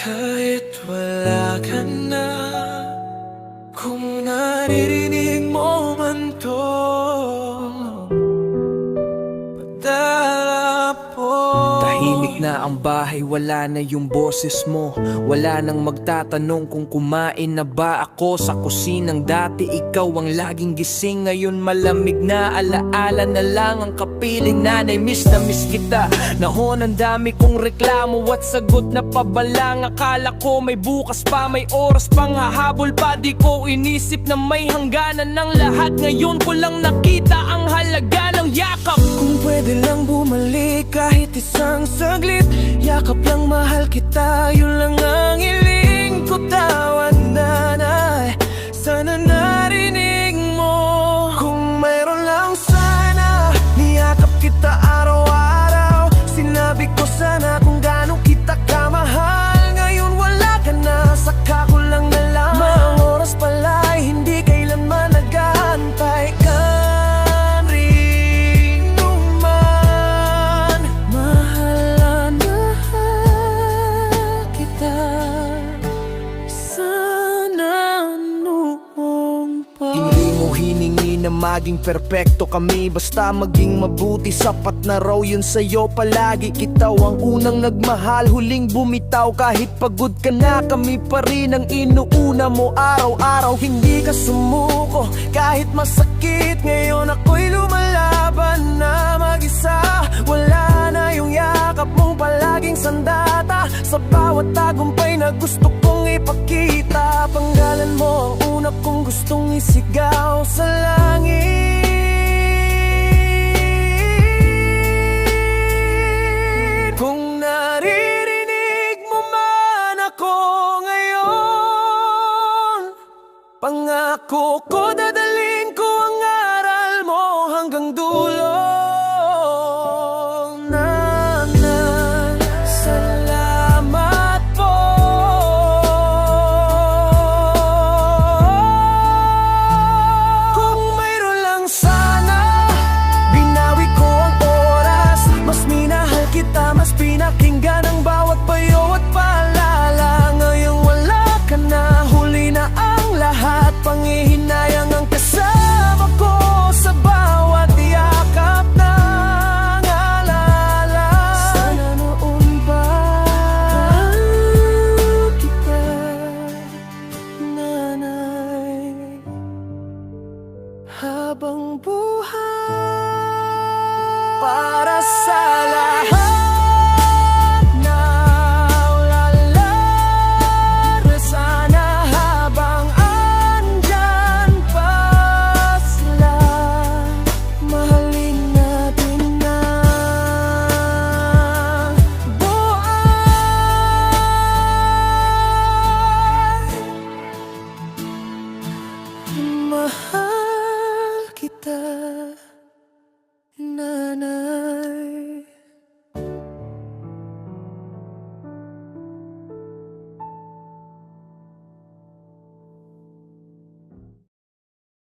Kahit wala ka na, kung naririnig mo man to, padala po. Tahimik na ang bahay, wala na yung boses mo. Wala nang magtatanong kung kumain na ba ako. Sa kusinang dati ikaw ang laging gising. Ngayon malamig na, alaala na lang ang kapiling. Nanay, miss na miss kita. Nahon ang dami kong reklamo at sagot na pabalang. Akala ko may bukas pa, may oras pang hahabol pa. Di ko inisip na may hangganan ng lahat. Ngayon ko lang nakita ang halaga ng yakap. Kung pwede lang bumalik kahit isang saglit, yakap lang, mahal kita, yun lang ang hiling ko. Tawad nanay, sana narinig mo. Kung mayroon lang sana, niyakap kita araw-araw. Sinabi ko sana kung gaano kita kamahal. Ngayon wala ka na, saka ko lang nalaman. Mga oras pala hindi kailanman nag-aantay ka. Hiningi na maging perpekto kami, basta maging mabuti, sapat na raw yun sa'yo palagi. Kita ang unang nagmahal, huling bumitaw. Kahit pagod ka na, kami pa rin ang inuuna mo araw-araw. Hindi ka sumuko kahit masakit, ngayon ako'y lumalaban na mag-isa. Wala na yung yakap mong palaging sandata, sa bawat tagumpay na gusto kong ipakita. Panggalan mo ang una kong gustong isigaw sa langit. Kung naririnig mo man ako ngayon, pangako ko dadalhin ko ang aral mo hanggang dulo. Mas pinakinggan ang bawat payo at pala.